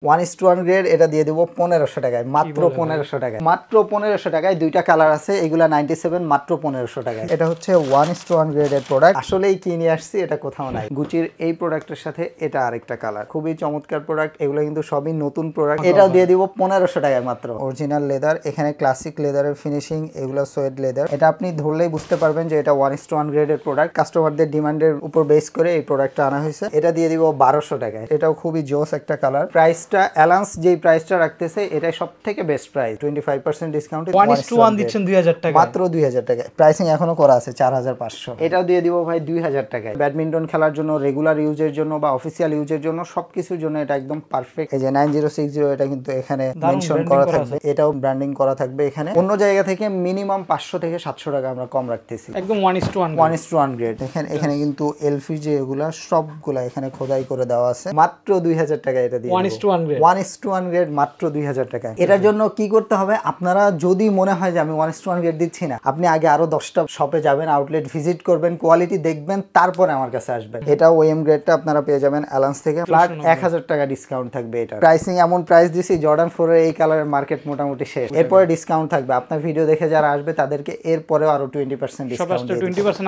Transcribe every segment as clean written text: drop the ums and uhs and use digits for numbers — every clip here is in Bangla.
1:1 গ্রেড এটা দিয়ে দেবো 1500 টাকায়, মাত্র 1500 টাকায়, মাত্র 1500 টাকায়। দুইটা কালার আছে, এগুলা 97, মাত্র 1500 টাকায়। এটা হচ্ছে 1:1 গ্রেডের প্রোডাক্ট, আসলেই কিনে আসছি, এটা কোথাও নাই। গুচির এই প্রোডাক্টের সাথে এটা আরেকটা কালার, খুবই চমৎকার প্রোডাক্ট। এগুলো কিন্তু সবই নতুন প্রোডাক্ট। এটাও দিয়ে দিব 1500 টাকায় মাত্র। অরিজিনাল লেদার, এখানে ক্লাসিক লেদারের ফিনিশিং, এগুলো সোয়েড লেদার। এটা আপনি ধরলেই বুঝতে পারবেন যে এটা 1:1 গ্রেডের প্রোডাক্ট। কাস্টমারদের ডিমান্ডের উপর বেস করে এই প্রোডাক্টটা আনা হয়েছে। এটা দিয়ে দিব 1200 টাকায়। এটাও খুবই জোস একটা কালার। প্রাইসটা অ্যালান্স যেই প্রাইসটা রাখতেছে এটাই সবথেকে বেস্ট প্রাইস, 25% ডিসকাউন্টে 1:1 দিচ্ছেন 2000 টাকা, মাত্র 2000 টাকায়। প্রাইসিং এখনো করা আছে 4500। এটাও দিয়ে দিব ভাই 2000 টাকায়। ব্যাডমিন্টন খেলার জন্য, রেগুলার ইউজের জন্য বা অফিসিয়াল ইউজের জন্য, সবকিছুর জন্য এটা একদম পারফেক্ট। এই যে 9060 এটা কিন্তু এখানে মেনশন করা থাকবে, এটাও ব্র্যান্ডিং করা থাকবে এখানে। অন্য জায়গা থেকে মিনিমাম 500 থেকে 700 টাকা আমরা কম রাখতেছি। একদম 1:1 গ্রেড। এখানে কিন্তু এলফি যে এগুলা সবগুলা এখানে খোদাই করে দেওয়া আছে। মাত্র 2000 টাকা এটা দিয়ে 1:1 গ্রেড, মাত্র 2000 টাকা। এটার জন্য কি করতে হবে, আপনারা যদি মনে হয় যে আমি 1:1 গ্রেড দিচ্ছি না, আপনি আগে আরো 10টা শপে যাবেন, আউটলেট ভিজিট করবেন, কোয়ালিটি দেখবেন, তারপরে আমার কাছে আসবেন। এটা ওএম গ্রেডটা আপনারা পেয়ে যাবেন অ্যালান্স থেকে, ফ্ল্যাট 1000 টাকা ডিসকাউন্ট থাকবে। এটা প্রাইসিং এমন প্রাইস দিছি, জর্ডান 4 এর এই কালারের মার্কেট মোটামুটি শেষ। এরপরে ডিসকাউন্ট থাকবে, আপনার ভিডিও দেখে যারা আসবে তাদেরকে এরপরেও আরো 20% ডিসকাউন্ট, 20%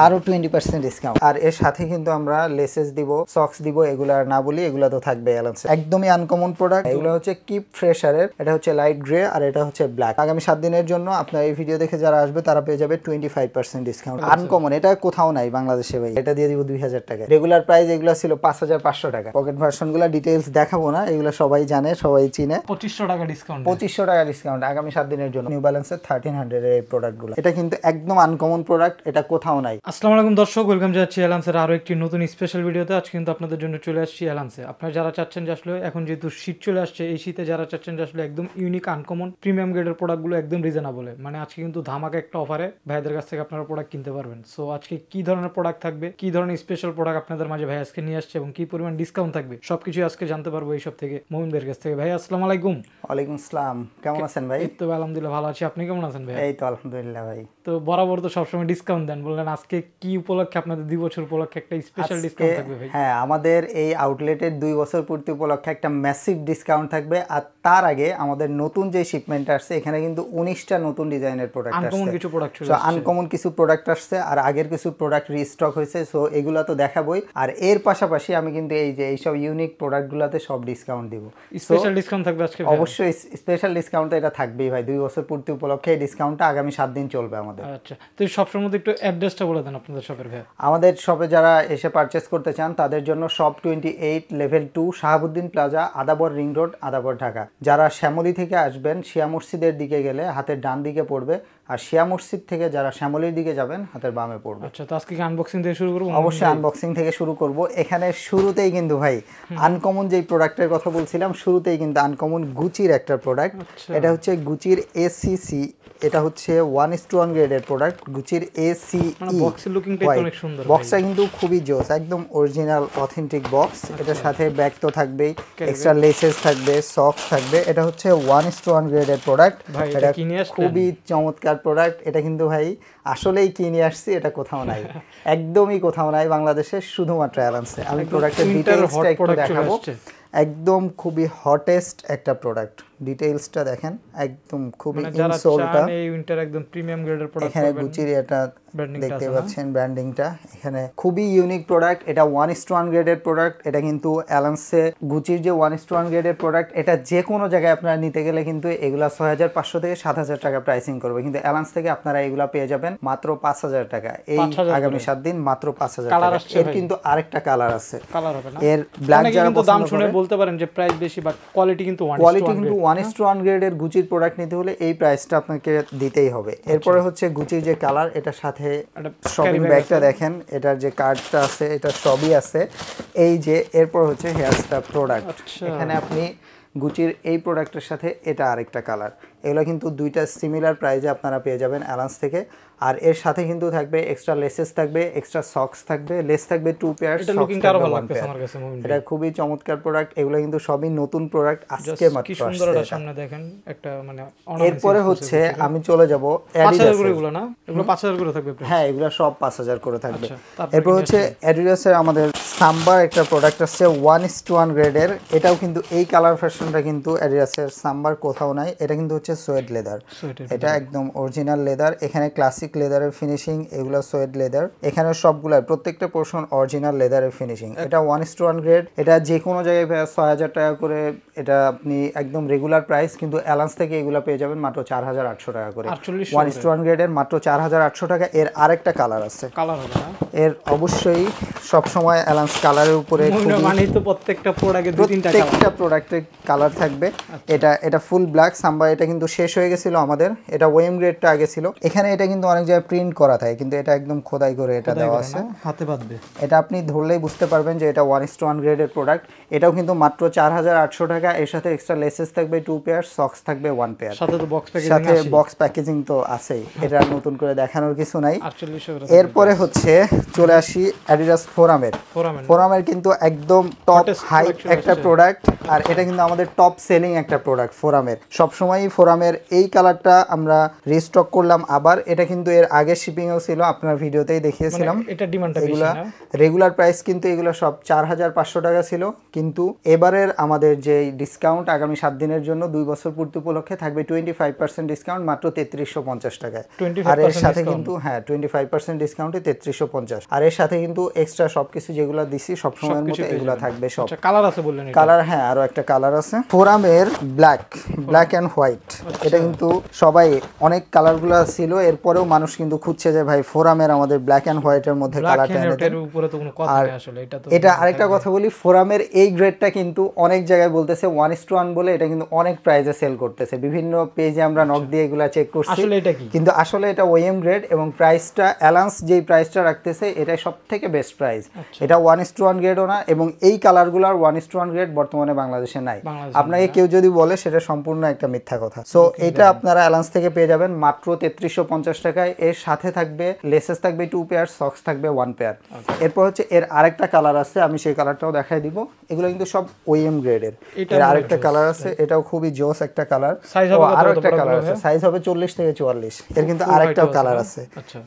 আরো 20% ডিসকাউন্ট। আর এর সাথে কিন্তু আমরা লেসেস দিব, সক্স দিব, এগুলো আর না বলি, এগুলো তো থাকবে অ্যালান্সে। একদমই আনকমন প্রোডাক্ট। এগুলো হচ্ছে কিপ ফ্রেশারের, এটা হচ্ছে লাইট গ্রে আর এটা হচ্ছে ব্ল্যাক। আগামী 7 দিনের জন্য আপনার এই ভিডিও দেখে যারা আসবে তারা পেয়ে যাবে 25% ডিসকাউন্ট। আনকমন, এটা কোথাও নাই বাংলাদেশে ভাই। এটা দিয়ে দিব 2000 টাকা। রেগুলার প্রাইস এগুলো ছিল 5500 টাকা। পকেট ভার্সনগুলো ডিটেইলস দেখাবো না, এগুলো সবাই জানে, সবাই চিনে। 2500 টাকা ডিসকাউন্ট, 2500 টাকা ডিসকাউন্ট আগামী 7 দিনের জন্য। নিউ ব্যালেন্সের 1300 এর এই প্রোডাক্টগুলো, এটা কিন্তু একদম আনকমন প্রোডাক্ট, এটা কোথাও নাই। আসসালামু আলাইকুম দর্শক, ওয়েলকাম জানাচ্ছি এলান্সের আরো একটি নতুন স্পেশাল ভিডিওতে। আজ কিন্তু আপনাদের জন্য চলে আসছি এলান্সে। আপনারা যারা চাচ্ছেন যে আসলে এখন যেহেতু শীত চলে আসছে, এই শীতে যারা চাচ্ছেন যে আসলে একদম ইউনিক আনকমন প্রিমিয়াম গ্রেডের প্রোডাক্টগুলো একদম রিজনেবলে, মানে আজকে কিন্তু ধামাকা একটা অফারে ভাইদের কাছ থেকে আপনারা প্রোডাক্ট কিনতে পারবেন। সো আজকে কি ধরনের প্রোডাক্ট থাকবে, কি ধরনের স্পেশাল প্রোডাক্ট আপনাদের মাঝে ভাই আজকে নিয়ে আসছে এবং কি পরিমাণ ডিসকাউন্ট থাকবে, সবকিছু আজকে জানতে পারবো এইসব থেকে মুমিন ভাইয়ের কাছ থেকে। ভাই আসসালামু আলাইকুম। ওয়ালাইকুম আসসালাম, কেমন আছেন ভাই? এই তো আলহামদুলিল্লাহ ভালো আছি, আপনি কেমন আছেন ভাই? এই তো আলহামদুলিল্লাহ ভাই। তো বরাবর তো সবসময় ডিসকাউন্ট দেন, বললেন আজকে কি উপলক্ষে আপনাদের 2 বছর উপলক্ষে একটা স্পেশাল ডিসকাউন্ট থাকবে ভাই? হ্যাঁ, আমাদের এই আউটলেটের 2 বছর পূর্তি উপলক্ষে একটা ম্যাসিভ ডিসকাউন্ট থাকবে। আর তার আগে আমাদের নতুন যে শিপমেন্ট আসছে, এখানে কিন্তু 19টা নতুন ডিজাইনের প্রোডাক্ট আসছে, আনকমন কিছু প্রোডাক্ট ছিল, আনকমন কিছু প্রোডাক্ট আসছে, আর আগের কিছু প্রোডাক্ট রিস্টক হয়েছে। সো এগুলা তো দেখাবই, আর এর পাশাপাশি আমি কিন্তু এই যে এইসব ইউনিক প্রোডাক্টগুলোতে সব ডিসকাউন্ট দিব। স্পেশাল ডিসকাউন্ট থাকবে আজকে? অবশ্যই স্পেশাল ডিসকাউন্ট এটা থাকবেই ভাই। 2 বছর পূর্তি উপলক্ষে এই ডিসকাউন্টটা আগামী 7 দিন চলবে আমাদের। আচ্ছা, তো সবসময় মধ্যে একটু অ্যাড্রেসটা বলে দেন আপনাদের শপের ভাই। আমাদের শপে যারা এসে পারচেস করতে চান তাদের জন্য shop 28 level 2 Shahabuddin plaza, Adabor ring road, Adabor, Dhaka. যারা শ্যামলী থেকে আসবেন, শিয়া মসজিদের দিকে গেলে হাতের ডান দিকে পড়বে, আর শিয়া মসজিদ থেকে যারা শ্যামলীর দিকে যাবেন হাতের বামে পড়বে। আচ্ছা, তো আজকে কি আনবক্সিং থেকে শুরু করব? অবশ্যই আনবক্সিং থেকে শুরু করব। এখানে শুরুতেই কিন্তু ভাই আনকমন যেই প্রোডাক্টের কথা বলছিলাম, শুরুতেই কিন্তু আনকমন গুচির একটা প্রোডাক্ট। এটা হচ্ছে গুচির এসিসি, এটা হচ্ছে 1:1 গ্রেডের প্রোডাক্ট, গুচির এসি। বক্সের লুকিংটা অনেক সুন্দর, বক্সটা কিন্তু খুবই জোস, একদম অরিজিনাল অথেন্টিক বক্স। এটার সাথে ব্যাগ তো থাকবেই, এক্সট্রা লেসেস থাকবে, সক্স থাকবে। এটা হচ্ছে 1:1 গ্রেডের প্রোডাক্ট, এটা খুবই চমৎকার প্রোডাক্ট। এটা কিন্তু ভাই আসলেই কিনে আসছি, এটা কোথাও নাই, একদমই কোথাও নাই বাংলাদেশে, শুধুমাত্র অ্যালান্সে। আমি প্রোডাক্টের ডিটেইলসটা একটু দেখাবো। একদম খুবই হটেস্ট একটা প্রোডাক্ট, ডিটেইলসটা দেখেন, একদম খুবই ইনসোলটা এই উইন্টার একদম প্রিমিয়াম গ্রেডের প্রোডাক্ট। এখানে গুচির এটা দেখতে পাচ্ছেন ব্র্যান্ডিংটা, এখানে খুবই ইউনিক প্রোডাক্ট। এটা 1:1 গ্রেডের প্রোডাক্ট। এটা কিন্তু অ্যালান্সে গুচির যে 1:1 গ্রেডের প্রোডাক্ট, এটা যে কোনো জায়গায় আপনারা নিতে গেলে কিন্তু এগুলা 6500 থেকে 7000 টাকা প্রাইসিং করবে, কিন্তু অ্যালান্স থেকে আপনারা এগুলা পেয়ে যাবেন মাত্র 5000 টাকা। এই আগামী 7 দিন মাত্র 5000 টাকা। এর কিন্তু আরেকটা কালার আছে, কালার হবে না এর ব্ল্যাক, যারা দাম শুনে বলতে পারেন যে প্রাইস বেশি, বাট কোয়ালিটি কিন্তু 1:1 গ্রেডের গুচির প্রোডাক্ট নিতে হলে এই প্রাইসটা আপনাকে দিতেই হবে। এরপরে হচ্ছে গুচির যে কালার, এটার সাথে শপিং ব্যাগটা দেখেন, এটার যে কার্ডটা আছে, এটা সবই আছে। এই যে এরপর হচ্ছে হেয়ার স্টাফ প্রোডাক্ট। এখানে আপনি গুচির এই প্রোডাক্টের সাথে এটা আরেকটা কালার। এগুলো কিন্তু দুইটা সিমিলার প্রাইসে আপনারা পেয়ে যাবেন অ্যালান্স থেকে। আর এর সাথে কিন্তু থাকবে এক্সট্রা লেসেস থাকবে, এক্সট্রা সক্স থাকবে, লেস থাকবে 2 পেয়ার, এটা লুকিং আরো ভালো লাগছে আমার কাছে মুভিং। এটা খুবই চমৎকার প্রোডাক্ট। এগুলো কিন্তু সবই নতুন প্রোডাক্ট, আজকে মাত্র কি সুন্দর এটা সামনে দেখেন একটা মানে এরপরে হচ্ছে আমি চলে যাব অ্যাডিডাস এগুলো না, এগুলো 5000 করে থাকবে প্রাইস। হ্যাঁ এগুলো সব 5000 করে থাকবে। এরপর হচ্ছে অ্যাডিডাসের আমাদের সাম্বার একটা প্রোডাক্ট আছে 1:1 গ্রেডের। এটাও কিন্তু এই কালার ভার্সনটা কিন্তু অ্যাডিডাসের সাম্বার কোথাও নাই। এটা কিন্তু হচ্ছে সোয়েড লেদার, এটা একদম অরিজিনাল লেদার। এখানে ক্লাসিক লেদারের ফিনিশিং, এগুলো সোয়েড লেদার। এখানে সবগুলা প্রত্যেকটা পোর্শন অরিজিনাল লেদারের ফিনিশিং। এটা 1:1 গ্রেড। এটা যে কোনো জায়গায় 6000 টাকা করে, এটা আপনি একদম রেগুলার প্রাইস, কিন্তু অ্যালান্স থেকে এগুলো পেয়ে যাবেন মাত্র 4800 টাকা করে। 1:1 গ্রেডের মাত্র 4800 টাকা। এর আরেকটা কালার আছে, কালার হবে না এর অবশ্যই সব সময় অ্যালান্স কালারের উপরে মানে তো প্রত্যেকটা প্রোডাক্টে দুই তিনটা কালার, প্রত্যেকটা প্রোডাক্টের কালার থাকবে। এটা ফুল ব্ল্যাক সাম্বা। এটা কিন্তু শেষ হয়ে গেছিল আমাদের, এটা ওএম গ্রেডটা আগে ছিল। এখানে এটা কিন্তু অনেক জায়গায় প্রিন্ট করা থাকে, কিন্তু এটা একদম খোদাই করে এটা দেওয়া আছে, হাতে বাঁধবে। এটা আপনি ধরলেই বুঝতে পারবেন যে এটা 1:1 গ্রেডের প্রোডাক্ট। এটাও কিন্তু মাত্র 4800 টাকা। এর সাথে এক্সট্রা লেসেস থাকবে 2 পেয়ার, সক্স থাকবে 1 পেয়ার, সাথে তো বক্স প্যাকেজিং সাথে বক্স প্যাকেজিং তো আছেই, এটা নতুন করে দেখানোর কিছু নাই। 4800 করে। এরপরে হচ্ছে চলে আসি অ্যাডিডাস ফোরামের কিন্তু একদম টপ হাই একটা প্রোডাক্ট। আর এটা কিন্তু আমাদের টপ সেলিং একটা প্রোডাক্ট ফোরামের। সবসময়ই ফোরামের এই কালারটা আমরা রিস্টক করলাম আবার। এটা কিন্তু এর আগে শিপিংও ছিল, আপনার ভিডিওতেই দেখিয়েছিলাম। এটা ডিমান্ডটা বেশি এগুলা না, রেগুলার প্রাইস কিন্তু এগুলো সব 4500 টাকা ছিল, কিন্তু এবারের আমাদের যে ডিসকাউন্ট আগামী 7 দিনের জন্য 2 বছর পূর্তি উপলক্ষে থাকবে 25% ডিসকাউন্ট মাত্র 3350 টাকায়। আর এর সাথে কিন্তু 25% ডিসকাউন্টে 3350। আর এর সাথে কিন্তু এক্সট্রা সবকিছু যেগুলো দিছি সবসময়ের মতো এগুলো থাকবে সব। কালার আছে বললেন, কালার আরো একটা কালার আছে ফোরামের ব্ল্যাক এন্ড হোয়াইট। এটা কিন্তু সবাই অনেক কালারগুলো ছিল, এরপরেও মানুষ কিন্তু খুঁজছে যে ভাই ফোরামের আমাদের ব্ল্যাক এন্ড হোয়াইটের মধ্যে কালারটা এনে দেন। এটা আরেকটা কথা বলি, ফোরামের এই গ্রেডটা কিন্তু অনেক জায়গায় বলতেছে 1:1 বলে, এটা কিন্তু অনেক প্রাইসে সেল করতেছে। বিভিন্ন পেজে আমরা নক দিয়ে এগুলা চেক করছি, কিন্তু আসলে এটা ওএম গ্রেড এবং প্রাইসটা অ্যালান্স যেই প্রাইসটা রাখতেছে এটাই সবথেকে বেস্ট প্রাইস। এটা 1:1 গ্রেডও না, এবং এই কালারগুলোর 1:1 গ্রেড বর্তমানে বাংলাদেশে নাই। আপনাকে কেউ যদি বলে সেটা সম্পূর্ণ একটা মিথ্যা কথা। সো এটা আপনারা অ্যালান্স থেকে পেয়ে যাবেন মাত্র 3350 টাকায়। এর সাথে থাকবে লেসেস থাকবে 2 পেয়ার, সক্স থাকবে 1 পেয়ার। এরপর হচ্ছে এর আরেকটা কালার আছে, আমি সেই কালারটাও দেখাই দিব। এগুলো কিন্তু সব ওএম গ্রেডের। এর আরেকটা কালার আছে, এটাও খুবই জোস একটা কালার। আরো একটা কালার আছে, সাইজ হবে 40 থেকে 44। এর কিন্তু আরেকটাও কালার আছে।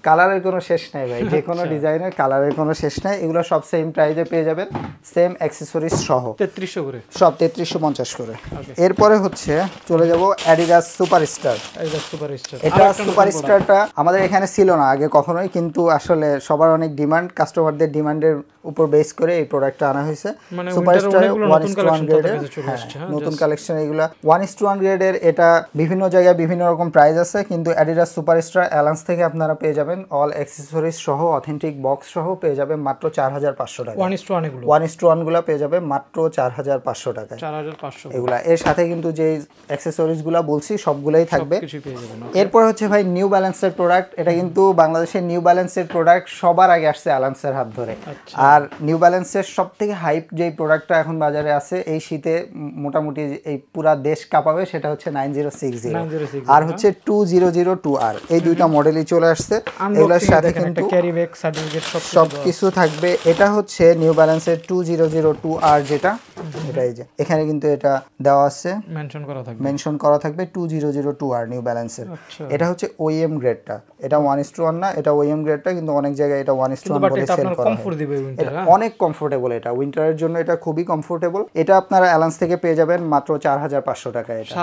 কালারের কোনো শেষ নাই ভাই, যে কোনো ডিজাইনের কালারের কোনো শেষ নাই। এগুলো সব সেম প্রাইসে পেয়ে যাবেন, সেম অ্যাকসেসরিজ সহ 3300 করে, সব 3350 করে। এরপরে হচ্ছে চলে যাব অ্যাডিডাস সুপারস্টার। এটা সুপারস্টারটা আমাদের এখানে ছিল না আগে কখনোই, কিন্তু আসলে সবার অনেক ডিমান্ড, কাস্টমারদের ডিমান্ডের উপর বেস করে এই প্রোডাক্টটা আনা হয়েছে। সুপারস্টার 1:1 গ্রেডের নতুন কালেকশন, এগুলা 1:1 গ্রেডের। এটা বিভিন্ন জায়গায় বিভিন্ন রকম প্রাইস আছে, কিন্তু অ্যাডিডাস সুপারস্টার অ্যালান্স থেকে আপনারা পেয়ে যাবেন অল অ্যাকসেসরিজ সহ, অথেন্টিক বক্স সহ পেয়ে যাবেন মাত্র 4500 টাকা। 1:1 গুলা পেয়ে যাবে মাত্র 4500 টাকায়। এগুলা এর সাথে কিন্তু যে অ্যাকসেসরিজ গুলা বলছি সবগুলাই থাকবে। এরপর হচ্ছে ভাই নিউ ব্যালেন্সের প্রোডাক্ট। এটা কিন্তু বাংলাদেশের নিউ ব্যালেন্সের প্রোডাক্ট সবার আগে আসছে অ্যালান্সের হাত ধরে। আর নিউ ব্যালেন্সের সবথেকে হাইপ যেই প্রোডাক্টটা এখন বাজারে আছে এই শীতে মোটামুটি এই পুরা দেশ কাঁপাবে, সেটা হচ্ছে 9060 আর হচ্ছে 2002R। এই দুইটা মডেলই চলে আসছে। এগুলোর সাথে কিন্তু ক্যারি ব্যাগ সার্টিফিকেট সবকিছু থাকবে। এটা হচ্ছে নিউ ব্যালেন্সের 2002R, যেটা এটাই যে এখানে কিন্তু এটা দেওয়া আছে, মেনশন করা থাকবে 2002R নিউ ব্যালেন্সের। এটা হচ্ছে ওএম গ্রেডটা, এটা 1:1 না, এটা ওএম গ্রেডটা, কিন্তু অনেক জায়গায় এটা 1:1 বলে সেল করা হয়। এটা অনেক কমফোর্টেবল, এটা উইন্টারের জন্য এটা খুবই কমফোর্টেবল। এটা আপনারা অ্যালান্স থেকে পেয়ে যাবেন মাত্র 4500 টাকায়। এটা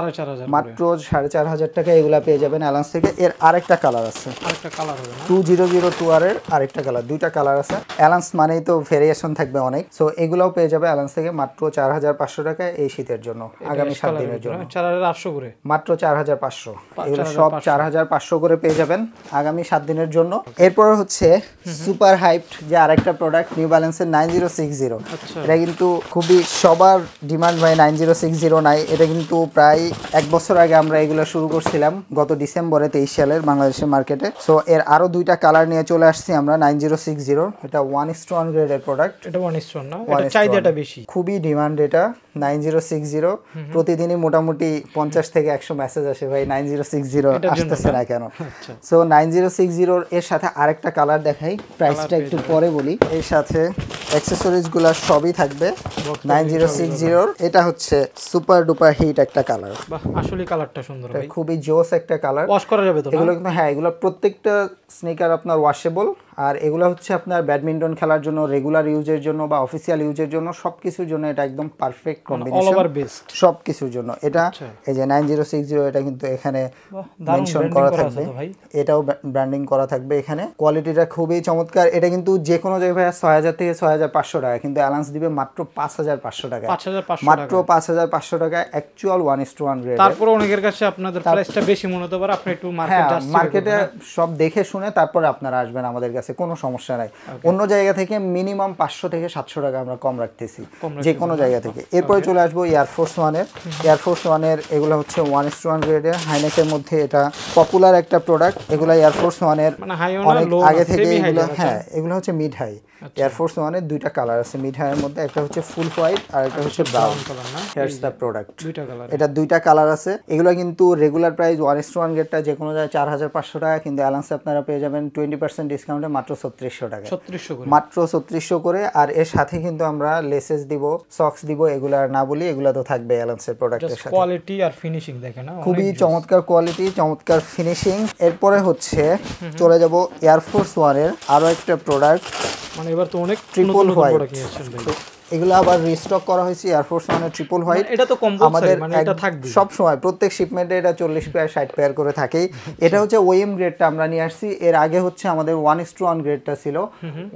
মাত্র 4500 টাকা এগুলা পেয়ে যাবেন অ্যালান্স থেকে। এর আরেকটা কালার আছে, 2002R এর আরেকটা কালার, দুইটা কালার আছে। অ্যালান্স মানেই তো ভেরিয়েশন থাকবে অনেক। সো এগুলাও পেয়ে যাবে অ্যালান্স থেকে মাত্র 4500 টাকায় এই শীতের জন্য, আগামী 7 দিনের জন্য 4800 করে, মাত্র 4500। এগুলো সব 4500 করে পেয়ে যাবেন আগামী 7 দিনের জন্য। এরপর হচ্ছে সুপার হাইপড যে আরেকটা প্রোডাক্ট নিউ ব্যালেন্সের 9060। এটা কিন্তু খুবই সবার ডিমান্ড ভাই, 9060 নাই। এটা কিন্তু প্রায় 1 বছর আগে আমরা এগুলো শুরু করছিলাম, গত ডিসেম্বরে 23 সালের বাংলাদেশের মার্কেটে। সো এর আরো দুইটা কালার নিয়ে চলে আসছি আমরা 9060। এটা 1:1 গ্রেডের প্রোডাক্ট। এটা 1:1 না, এটা চাহিদাটা বেশি, খুবই ডিমান্ড এটা। 9060 প্রতিদিনই মোটামুটি 50 থেকে 100 মেসেজ আসে ভাই 9060 আসতেছে না কেন। সো 9060 এর সাথে আরেকটা কালার দেখাই, প্রাইসটা একটু পরে বলি। এর সাথে অ্যাকসেসরিজ গুলা সবই থাকবে 9060। এটা হচ্ছে সুপার ডুপার হিট একটা কালার। বাহ, আসলে কালারটা সুন্দর ভাই, খুবই জোস একটা কালার। ওয়াশ করা যাবে তো না? এগুলো কিন্তু হ্যাঁ, এগুলো প্রত্যেকটা স্নিকার আপনার ওয়াশেবল। আর এগুলো হচ্ছে আপনার ব্যাডমিন্টন খেলার জন্য, রেগুলার ইউজের জন্য বা অফিসিয়াল ইউজের জন্য সবকিছুর জন্য এটা একদম perfect all combination over best সবকিছুর জন্য। এটা এই যে 9060 এটা কিন্তু এখানে মেনশন করা থাকবে, এটাও ব্র্যান্ডিং করা থাকবে এখানে। কোয়ালিটিটা খুবই চমৎকার। এটা কিন্তু যে কোনো জায়গায় 6000 থেকে 6500 টাকা, কিন্তু অ্যালান্স দিবে মাত্র 5500 টাকা, মাত্র 5500 টাকায় অ্যাকচুয়াল 1:1 গ্রেড। তারপর অনেকের কাছে আপনাদের প্রাইসটা বেশি মনে হতে পারে, আপনি একটু মার্কেটে সব দেখে শুনে তারপরে আপনারা আসবেন আমাদের কাছে, কোনো সমস্যা নাই। অন্য জায়গা থেকে মিনিমাম 500 থেকে 700 টাকা আমরা কম রাখতেছি যে কোনো জায়গা থেকে। এরপরে চলে আসবো এয়ারফোর্স ওয়ানের। এয়ারফোর্স ওয়ানের এগুলো হচ্ছে 1:1 গ্রেডের হাইনেকের মধ্যে, এটা পপুলার একটা প্রোডাক্ট। এগুলো এয়ারফোর্স ওয়ানের অনেক আগে থেকে এগুলো, হ্যাঁ এগুলো হচ্ছে মিড হাই। এয়ারফোর্স ওয়ানের দুইটা কালার আছে মিড হাইয়ের মধ্যে, একটা হচ্ছে ফুল হোয়াইট আর একটা হচ্ছে ব্রাউন কালার। না হিয়ারস দ্য প্রোডাক্ট, এটা দুইটা কালার আছে। এগুলো কিন্তু রেগুলার প্রাইস 1:1 গ্রেডটা যে কোনো জায়গায় 4500 টাকা, কিন্তু অ্যালান্সে আপনারা পেয়ে যাবেন 20% ডিসকাউন্টে মাত্র 3600 টাকা, মাত্র 3600 করে। আর এর সাথে কিন্তু আমরা লেসেস দিব, সক্স দিব, এগুলো আর না বলি, এগুলো তো থাকবে অ্যালান্সের প্রোডাক্টের সাথে। কোয়ালিটি আর ফিনিশিং দেখেন, খুবই চমৎকার কোয়ালিটি, চমৎকার ফিনিশিং। এরপরে হচ্ছে চলে যাব এয়ারফোর্স ওয়ানের আরো একটা প্রোডাক্ট, মানে এবার তো অনেক ট্রিপল হোয়াইট। এগুলো আবার রিস্টক করা হয়েছে এয়ারফোর্স ওয়ানের ট্রিপল হোয়াইট। এটা তো কম্পালসারি, মানে এটা থাকবে সব সময়, প্রত্যেক শিপমেন্টে এটা 40 পেয়ার 60 পেয়ার করে থাকেই। এটা হচ্ছে ওএম গ্রেডটা আমরা নিয়ে আসছি। এর আগে হচ্ছে আমাদের 1:1 গ্রেডটা ছিল।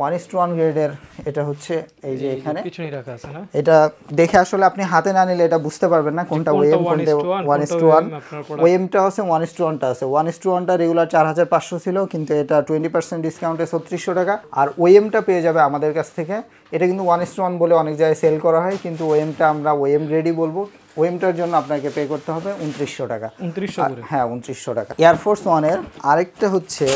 1:1 গ্রেডের এটা হচ্ছে এই যে এখানে পিছনেই রাখা আছে না, এটা দেখে আসলে আপনি হাতে না নিলে এটা বুঝতে পারবেন না কোনটা ওএম কোনটা 1:1। ওএমটা হচ্ছে 1:1টা আছে। 1:1টা রেগুলার 4500 ছিল, কিন্তু এটা 20% ডিসকাউন্টে 3600 টাকা। আর ওএমটা পেয়ে যাবে আমাদের কাছ থেকে। এটা কিন্তু 1:1 বলে অনেক জায়গায় সেল করা হয়, কিন্তু ওএমটা আমরা ওএম গ্রেডই বলবো। ওএমটার জন্য আপনাকে পে করতে হবে 2900 টাকা। 2900 করে? হ্যাঁ 2900 টাকা। এয়ারফোর্স ওয়ানের আরেকটা হচ্ছে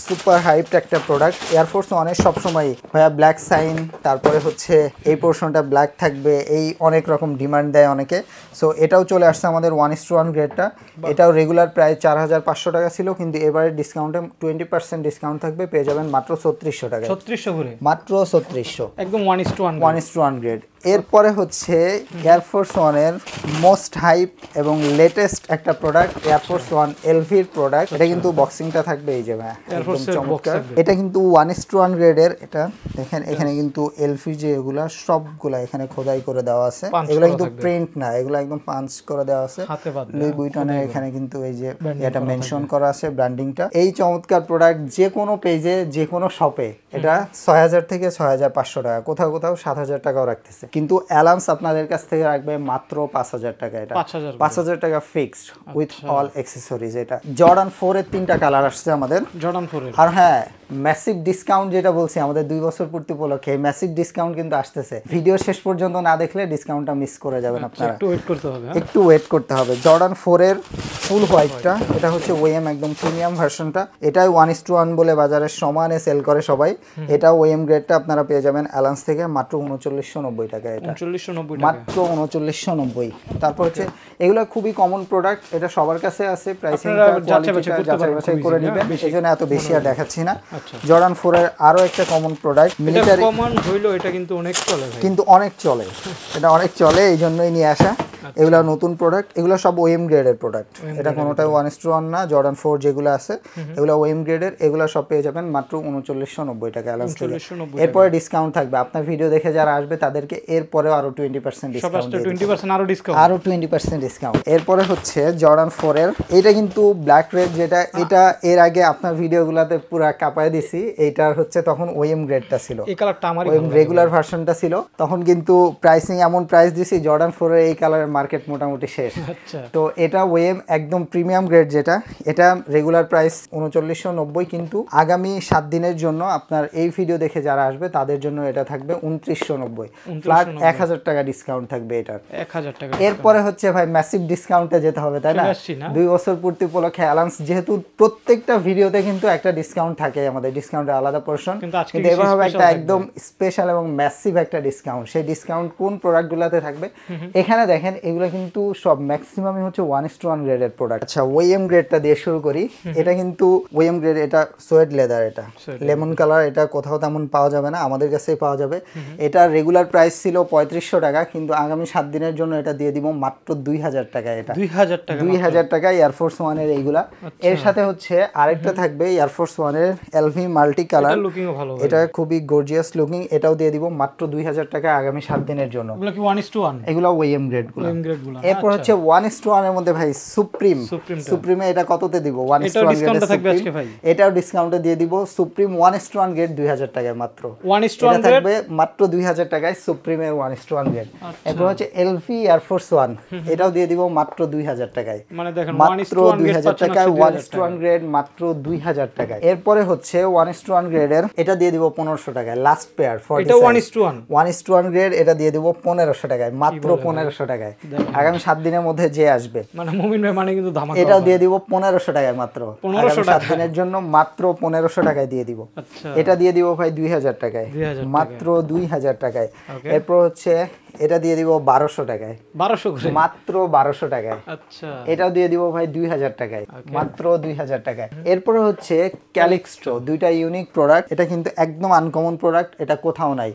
সুপার হাইপড একটা প্রোডাক্ট। এয়ারফোর্স ওয়ানের সবসময় ভাইয়া ব্ল্যাক সাইন, তারপরে হচ্ছে এই পোর্শনটা ব্ল্যাক থাকবে, এই অনেক রকম ডিমান্ড দেয় অনেকে। সো এটাও চলে আসছে আমাদের 1:1 গ্রেডটা। এটাও রেগুলার প্রায় 4500 টাকা ছিল, কিন্তু এবারে ডিসকাউন্টে 20% ডিসকাউন্ট থাকবে, পেয়ে যাবেন মাত্র 3600 টাকা। 3600 করে? মাত্র 3600, একদম 1:1 গ্রেড। এরপরে হচ্ছে এয়ারফোর্স ওয়ানের মোস্ট হাইপ এবং লেটেস্ট একটা প্রোডাক্ট, এয়ারফোর্স ওয়ান এলভির প্রোডাক্ট। এটা কিন্তু বক্সিংটা থাকবে এই যে ভাই, একদম চমৎকার। এটা কিন্তু 1:1 গ্রেডের। এটা দেখেন এখানে কিন্তু এলভি যে এগুলা সবগুলা এখানে খোদাই করে দেওয়া আছে। এগুলো কিন্তু প্রিন্ট না, এগুলো একদম পাঞ্চ করে দেওয়া আছে। লুই বুইটনের এখানে কিন্তু এই যে এটা মেনশন করা আছে ব্র্যান্ডিংটা। এই চমৎকার প্রোডাক্ট যে কোনো পেজে, যে কোনো শপে এটা 6000 থেকে 6500 টাকা, কোথাও কোথাও 7000 টাকাও রাখতেছে, কিন্তু অ্যালান্স আপনাদের কাছ থেকে রাখবে মাত্র 5000 টাকা। এটা 5000 টাকা ফিক্সড উইথ অল অ্যাকসেসরিজ। এটা জর্ডান 4 এর 3টা কালার আসছে আমাদের, জর্ডান 4 এর। আর হ্যাঁ ম্যাসিভ ডিসকাউন্ট যেটা বলছি আমাদের 2 বছর পূর্তি উপলক্ষে, ম্যাসিভ ডিসকাউন্ট কিন্তু আসতেছে। ভিডিও শেষ পর্যন্ত না দেখলে ডিসকাউন্টটা মিস করে যাবেন আপনারা, একটু ওয়েট করতে হবে। একটু ওয়েট করতে হবে। জর্ডান 4 এর ফুল হোয়াইটটা, এটা হচ্ছে ওএম একদম প্রিমিয়াম ভার্সনটা। এটাই 1:1 বলে বাজারে সমানে সেল করে সবাই। এটা ওএম গ্রেডটা আপনারা পেয়ে যাবেন অ্যালান্স থেকে মাত্র 3990 টাকা। এটা 3990 টাকা, মাত্র 3990। তারপর হচ্ছে এগুলো খুবই কমন প্রোডাক্ট, এটা সবার কাছে আছে। প্রাইসিংটা যাচাই করে নেবেন, সেজন্য এত বেশি আর দেখাচ্ছি না। জর্ডান 4 এর আরো একটা কমন প্রোডাক্ট, মিলিটারি কমন হইলো, এটা কিন্তু অনেক চলে ভাই, কিন্তু অনেক চলে, এটা অনেক চলে, এই জন্যই নিয়ে আসা। এগুলো নতুন প্রোডাক্ট, এগুলো সব ওএম গ্রেডের প্রোডাক্ট। এটা কোনোটাই 1:1 না। জর্ডান 4 যেগুলো আছে এগুলো ওএম গ্রেডের, এগুলো সব পেয়ে যাবেন মাত্র 3990 টাকা অ্যালাউন্স থেকে। এরপরে ডিসকাউন্ট থাকবে, আপনার ভিডিও দেখে যারা আসবে তাদেরকে এরপরে আরো 20% ডিসকাউন্ট, 20% আরো 20% ডিসকাউন্ট। এরপরে হচ্ছে জর্ডান 4 এর, এটা কিন্তু ব্ল্যাক রেড যেটা, এটা এর আগে আপনার ভিডিওগুলোতে পুরো কাঁপায় দিছি। এইটার হচ্ছে তখন ওএম গ্রেডটা ছিল, এই কালারটা আমারই ওএম রেগুলার ভার্সনটা ছিল। তখন কিন্তু প্রাইসিং এমন প্রাইস দিছি, জর্ডান 4 এর এই কালারের মার্কেট মোটামুটি শেষ। আচ্ছা তো এটা ওয়েম একদম প্রিমিয়াম গ্রেড, যেটা এটা রেগুলার প্রাইস 3990, কিন্তু আগামী 7 দিনের জন্য আপনার এই ভিডিও দেখে যারা আসবে তাদের জন্য এটা থাকবে 2990, ফ্ল্যাট 1000 টাকা ডিসকাউন্ট থাকবে এটার। 1000 টাকা। এরপরে হচ্ছে ভাই ম্যাসিভ ডিসকাউন্টে যেতে হবে, তাই না? 2 বছর পূর্তি উপলক্ষে অ্যালান্স, যেহেতু প্রত্যেকটা ভিডিওতে কিন্তু একটা ডিসকাউন্ট থাকে, আমাদের ডিসকাউন্টের আলাদা পোরশন, কিন্তু এবার হবে একটা একদম স্পেশাল এবং ম্যাসিভ একটা ডিসকাউন্ট। সেই ডিসকাউন্ট কোন প্রোডাক্টগুলোতে থাকবে এখানে দেখেন, এগুলো কিন্তু সব ম্যাক্সিমামই হচ্ছে 1:1 গ্রেডের প্রোডাক্ট। আচ্ছা ওএম গ্রেডটা দিয়ে শুরু করি। এটা কিন্তু ওএম গ্রেড, এটা সোয়েড লেদার, এটা লেমন কালার, এটা কোথাও তেমন পাওয়া যাবে না, আমাদের কাছেই পাওয়া যাবে। এটা রেগুলার প্রাইস ছিল 3500 টাকা, কিন্তু আগামী 7 দিনের জন্য এটা দিয়ে দিব মাত্র 2000 টাকা। এটা 2000 টাকা এয়ারফোর্স 1 এর এইগুলা। এর সাথে হচ্ছে আরেকটা থাকবে এয়ারফোর্স 1 এর এলভি মাল্টি কালার, এটা খুবই গর্জিয়াস লুকিং, এটাও দিয়ে দিব মাত্র 2000 টাকা আগামী 7 দিনের জন্য। এগুলো কি 1:1? এগুলো ওএম গ্রেড গুলো। এরপর হচ্ছে 1:1 এর মধ্যে ভাই সুপ্রিমে এটা কততে দিব? 1:1 গ্রেড থাকবে আজকে ভাই, এটাও ডিসকাউন্টে দিয়ে দিব। সুপ্রিম 1:1 গ্রেড 2000 টাকায় মাত্র। 1:1 গ্রেড থাকবে মাত্র 2000 টাকায় সুপ্রিমের 1:1 গ্রেড। এরপর হচ্ছে এলভি এয়ারফোর্স 1, এটাও দিয়ে দিব মাত্র 2000 টাকায়। মানে দেখেন মাত্র 2000 টাকায় 1:1 গ্রেড মাত্র 2000 টাকায়। এরপরে হচ্ছে 1:1 গ্রেডের এটা দিয়ে দিব 1500 টাকায়, লাস্ট পেয়ার। এটা 1:1 গ্রেড, এটা দিয়ে দিব 1500 টাকায়, মাত্র 1500 টাকায় আগামী 7 দিনের মধ্যে যে আসবে। মানে মুমিন ভাই মানে কিন্তু ধামাকা। এটাও দিয়ে দিব 1500 টাকায় মাত্র, 7 দিনের জন্য মাত্র 1500 টাকায় দিয়ে দিব। এটা দিয়ে দিব ভাই 2000 টাকায়, মাত্র 2000 টাকায়। এরপর হচ্ছে এটা দিয়ে দিব 1200 টাকায়, 1200 করে, মাত্র 1200 টাকায়। আচ্ছা এটাও দিয়ে দিব ভাই 2000 টাকায়, মাত্র 2000 টাকায়। এরপরে হচ্ছে ক্যালিক্সট্রো, দুইটা ইউনিক প্রোডাক্ট। এটা কিন্তু একদম আনকমন প্রোডাক্ট, এটা কোথাও নাই।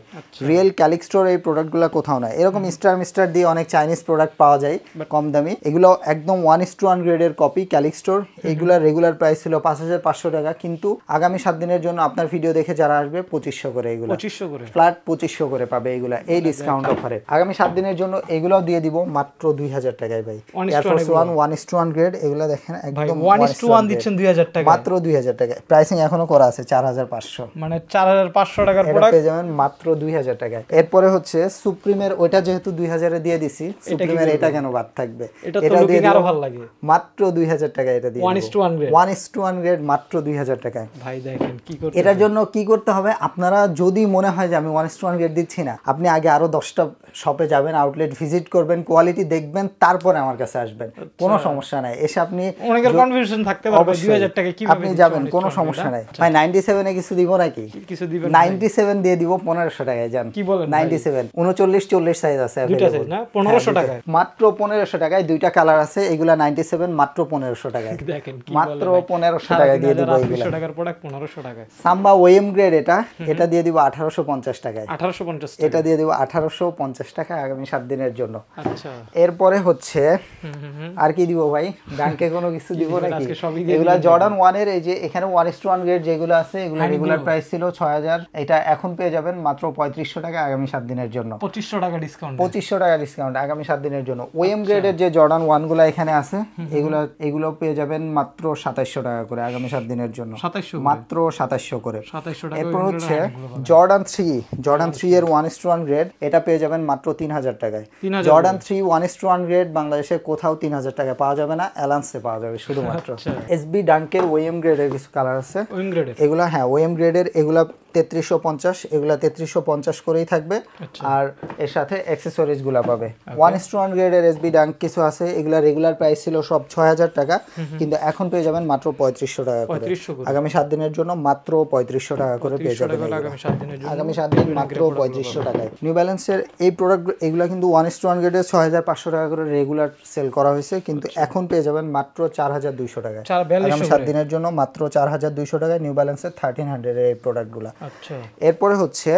রিয়েল ক্যালিক্সট্রোর এই প্রোডাক্টগুলো কোথাও নাই। এরকম স্টার দিয়ে অনেক চাইনিজ প্রোডাক্ট পাওয়া যায় কম দামি, এগুলো একদম 1:1 গ্রেডের কপি ক্যালিক্সট্রোর। এইগুলা রেগুলার প্রাইস ছিল 5500 টাকা, কিন্তু আগামী 7 দিনের জন্য আপনার ভিডিও দেখে যারা আসবে 2500 করে, এগুলো 2500 করে, ফ্ল্যাট 2500 করে পাবে এগুলা এই ডিসকাউন্ট অফারে। আগামী 7 দিনের জন্য এগুলাও দিয়ে দিব মাত্র 2000 টাকায় ভাই। এয়ারফোর্স 1 1:1 গ্রেড, এগুলা দেখেন একদম 1:1 দিচ্ছেন 2000 টাকা, মাত্র 2000 টাকা। প্রাইসিং এখনো করা আছে 4500, মানে 4500 টাকার প্রোডাক্ট পেয়ে যাবেন মাত্র 2000 টাকায়। এরপরে হচ্ছে সুপ্রিমের, ওইটা যেহেতু 2000 এ দিয়ে দিছি, সুপ্রিমের এটা কেন বাদ থাকবে? এটা দিয়ে আরো ভালো লাগে, মাত্র 2000 টাকা এটা দিয়ে 1:1 গ্রেড, 1:1 গ্রেড মাত্র 2000 টাকায়। ভাই দেখেন কি করতে। এটার জন্য কি করতে হবে? আপনারা যদি মনে হয় যে আমি 1:1 গ্রেড দিচ্ছি না, আপনি আগে আরো 10টা শপে যাবেন, আউটলেট ভিজিট করবেন, কোয়ালিটি দেখবেন, তারপরে আমার কাছে আসবেন, কোনো সমস্যা নাই। এসে আপনি অনেকের কনফিউশন থাকতে পারে 2000 টাকা কিভাবে আপনি যাবেন, কোনো সমস্যা নাই ভাই। 97 এ কিছু দিব নাকি? কিছু দিবেন? 97 দিয়ে দিব 1500 টাকায়। জান কি বলেন? 97 39 40 সাইজ আছে, দুইটা সাইজ না 1500 টাকায়, মাত্র 1500 টাকায়। দুইটা কালার আছে, এগুলা 97 মাত্র 1500 টাকায়। দেখেন কি মাত্র 1500 টাকায় দিয়ে দিব এগুলা। 200 টাকার প্রোডাক্ট 1500 টাকায়। সাম্বা ওএম গ্রেড, এটা দিয়ে দিব 1850 টাকায়, 1850 এটা দিয়ে দিব 1850 টাকা আগামী 7 দিনের জন্য। আচ্ছা এরপরে হচ্ছে আর কি দিব ভাই? ব্যাংকে কোনো কিছু দিব নাকি? এগুলা জর্ডান 1 এর, এই যে এখানে 1:1 গ্রেড যেগুলো আছে, এগুলো রেগুলার প্রাইস ছিল 6000, এটা এখন পেয়ে যাবেন মাত্র 3500 টাকা আগামী 7 দিনের জন্য। 2500 টাকা ডিসকাউন্ট, 2500 টাকা ডিসকাউন্ট আগামী 7 দিনের জন্য। ওএম গ্রেডের যে জর্ডান 1 গুলো এখানে আছে, এগুলো পেয়ে যাবেন মাত্র 2700 টাকা করে আগামী 7 দিনের জন্য, 2700 মাত্র 2700 করে। 2700 টাকা। এরপর হচ্ছে জর্ডান 3 এর 1:1 গ্রেড, এটা পেয়ে যাবেন মাত্র 3000 টাকায়। জর্ডান 3 1:1 গ্রেড বাংলাদেশে কোথাও 3000 টাকায় পাওয়া যাবে না, অ্যালান্সে পাওয়া যাবে শুধুমাত্র। এসবি ডাঙ্কের ওএম গ্রেডের কিছু কালার আছে, এগুলা হ্যাঁ ওএম গ্রেডের, এগুলা 3350, এগুলা 3350 করেই থাকবে। আর এর সাথে অ্যাকসেসরিজ গুলা পাবে। 1:1 গ্রেডের এসবি ডাঙ্ক কিছু আছে, এগুলা রেগুলার প্রাইস ছিল সব 6000 টাকা, কিন্তু এখন পেয়ে যাবেন মাত্র 3500 টাকা করে আগামী 7 দিনের জন্য, মাত্র 3500 টাকা করে পেয়ে যাবেন আগামী 7 দিন, মাত্র 3500 টাকায়। নিউ ব্যালেন্সের এই প্রোডাক্ট, এগুলা কিন্তু 1:1 গ্রেডের 6500 টাকা করে রেগুলার সেল করা হয়েছে, কিন্তু এখন পেয়ে যাবেন মাত্র 4200 টাকায় আগামী 7 দিনের জন্য, মাত্র 4200 টাকায় নিউ ব্যালেন্সের 1300 এর এই প্রোডাক্টগুলো। এরপরে হচ্ছে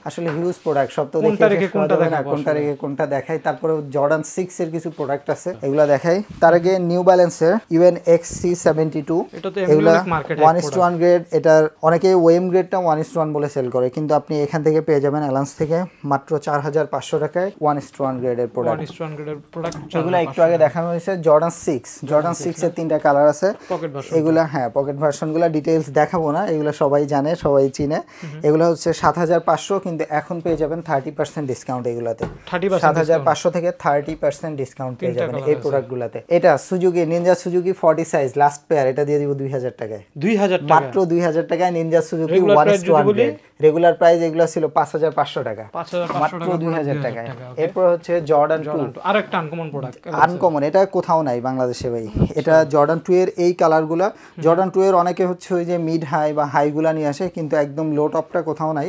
আসলে হিউজ প্রোডাক্ট, সব তো দেখে কোনটা রেখে কোনটা দেখাই। তারপরে জর্ডান 6 এর কিছু প্রোডাক্ট আছে, এগুলা দেখাই। তার আগে নিউ ব্যালেন্সের ইউএন XC72, এগুলা 1:1 গ্রেড, এটার অনেকে ওএম গ্রেডটা 1:1 বলে সেল করে, কিন্তু আপনি এখান থেকে পেয়ে যাবেন অ্যালান্স থেকে মাত্র 4500 টাকায় 1:1 গ্রেডের প্রোডাক্ট। এগুলা একটু আগে দেখানো হয়েছে জর্ডান 6 এর 3টা কালার আছে, এগুলা হ্যাঁ পকেট ভার্সনগুলা ডিটেইলস দেখাবো না, এগুলা সবাই জানে, সবাই চিনে। এগুলো হচ্ছে 7500, কিন্তু এখন পেয়ে যাবেন 30% ডিসকাউন্ট এগুলাতে। 7500 থেকে 30% ডিসকাউন্ট পেয়ে যাবেন এই প্রোডাক্টগুলোতে। এটা Suzuki Ninja Suzuki 40 size last pair, এটা দিয়ে দিব 2000 টাকায়। 2000 টাকা, মাত্র 2000 টাকায় Ninja Suzuki 1:1 grade. Regular price এগুলো ছিল 5500 টাকা, মাত্র 2000 টাকায়। এরপর হচ্ছে জর্ডান 2, আরেকটা আনকমন প্রোডাক্ট, আনকমন, এটা কোথাও নাই বাংলাদেশে ভাই। এটা জর্ডান 2 এর এই কালারগুলা। জর্ডান 2 এর অনেকে হচ্ছে ওই যে মিড হাই বা হাইগুলা নিয়ে আসে, কিন্তু একদম লো টপটা কোথাও নাই।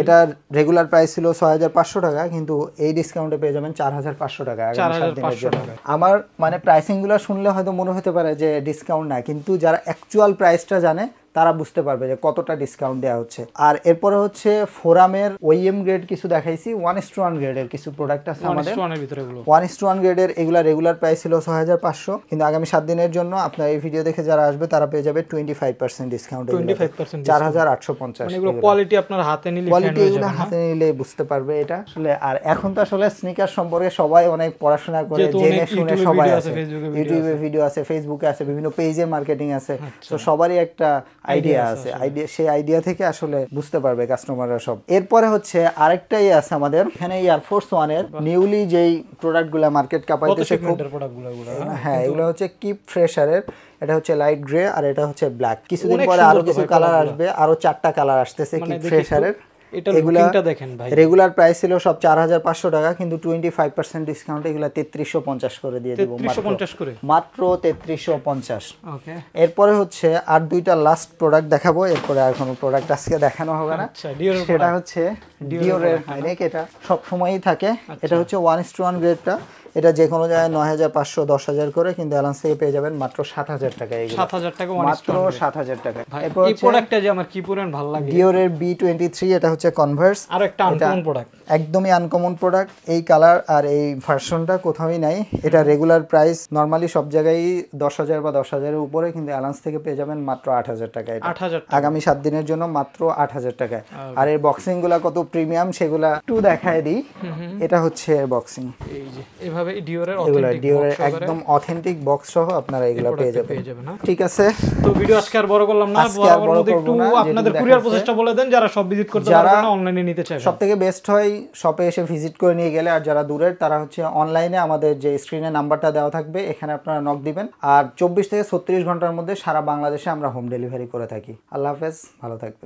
এটা রেগুলার প্রাইস ছিল 6500 টাকা, কিন্তু এই ডিসকাউন্টে পেয়ে যাবেন 4500 টাকা আগামী 7 দিনের জন্য। আমার মানে প্রাইসিং গুলো শুনলে হয়তো মনে হতে পারে যে ডিসকাউন্ট না, কিন্তু যারা অ্যাকচুয়াল প্রাইসটা জানে তারা বুঝতে পারবে যে কতটা ডিসকাউন্ট দেওয়া হচ্ছে। আর এরপরে হচ্ছে ফোরামের ওইএম গ্রেড কিছু দেখাইছি, 1:1 গ্রেডের কিছু প্রোডাক্ট আছে আমাদের। 1:1 গ্রেডের এগুলা রেগুলার প্রাইস ছিল 6500, কিন্তু আগামী 7 দিনের জন্য আপনার এই ভিডিও দেখে যারা আসবে তারা পেয়ে যাবে 25% ডিসকাউন্ট, 4850। মানে এগুলো কোয়ালিটি আপনার হাতে নিলে, কোয়ালিটি এগুলো হাতে নিলে বুঝতে পারবে এটা আসলে। আর এখন তো আসলে স্নিকার সম্পর্কে সবাই অনেক পড়াশোনা করে, জেনে শুনে সবাই আছে, ইউটিউবে ভিডিও আছে, ফেসবুকে আছে, বিভিন্ন পেজে মার্কেটিং আছে, তো সবারই একটা আইডিয়া আছে। সেই আইডিয়া থেকে আসলে বুঝতে পারবে কাস্টমাররা সব। এরপরে হচ্ছে আরেকটাই আছে আমাদের এখানে, এয়ারফোর্স 1 এর নিউলি যেই প্রোডাক্টগুলো মার্কেট কাঁপাইতেছে খুব, হ্যাঁ এগুলো হচ্ছে কিপ ফ্রেশারের। এটা হচ্ছে লাইট গ্রে আর এটা হচ্ছে ব্ল্যাক। কিছুদিন পরে আরো কিছু কালার আসবে, আরো 4টা কালার আসতেছে কিপ ফ্রেশারের। এগুলা দেখেন ভাই, রেগুলার প্রাইস ছিল সব 4500 টাকা, কিন্তু 25% ডিসকাউন্ট এগুলা 3350 করে দিয়ে দেব, মাত্র 3350। ওকে, এরপরে হচ্ছে আর দুইটা লাস্ট প্রোডাক্ট দেখাবো, এরপরে আর কোনো প্রোডাক্ট আজকে দেখানো হবে না। সেটা হচ্ছে ডিওরের হাইনেক, এটা সব সময়ই থাকে। এটা হচ্ছে 1:1 গ্রেডটা, এটা যে কোনো জায়গায় 9500 10000 করে, কিন্তু অ্যালান্স থেকে পেয়ে যাবেন মাত্র 7000 টাকা। এগুলো 7000 টাকা, মাত্র 7000 টাকা। এরপর এই প্রোডাক্টটা যে আমার কি পুরান ভালো লাগে, ডিওরের B23, এটা হচ্ছে কনভার্স, আর একটা আনকমন প্রোডাক্ট, একদমই আনকমন প্রোডাক্ট। এই কালার আর এই ভার্সনটা কোথাওই নাই। এটা রেগুলার প্রাইস নরমালি সব জায়গায় 10000 বা 10000 এর উপরে, কিন্তু অ্যালান্স থেকে পেয়ে যাবেন মাত্র 8000 টাকা। এটা আগামী 7 দিনের জন্য মাত্র 8000 টাকায়। আর এর বক্সিং গুলা কত প্রিমিয়াম সেগুলা একটু দেখায় দিই। এটা হচ্ছে এর বক্সিং, এই যে এভাবে ডিওরের একদম অথেন্টিক বক্স সহ আপনারা এগুলা পেয়ে যাবেন। ঠিক আছে, তো ভিডিও আজকে আর বড় করলাম না, বড় একটু আপনাদের কুরিয়ার প্রসেসটা বলে দেন, যারা সব ভিজিট করতে পারবে না অনলাইনে নিতে চায়। সবথেকে বেস্ট হয় শপে এসে ভিজিট করে নিয়ে গেলে, আর যারা দূরের তারা হচ্ছে অনলাইনে আমাদের যে স্ক্রিনে নাম্বারটা দেওয়া থাকবে এখানে আপনারা নক দিবেন। আর 24 থেকে 36 ঘন্টার মধ্যে সারা বাংলাদেশে আমরা হোম ডেলিভারি করে থাকি। আল্লাহ হাফেজ, ভালো থাকবেন।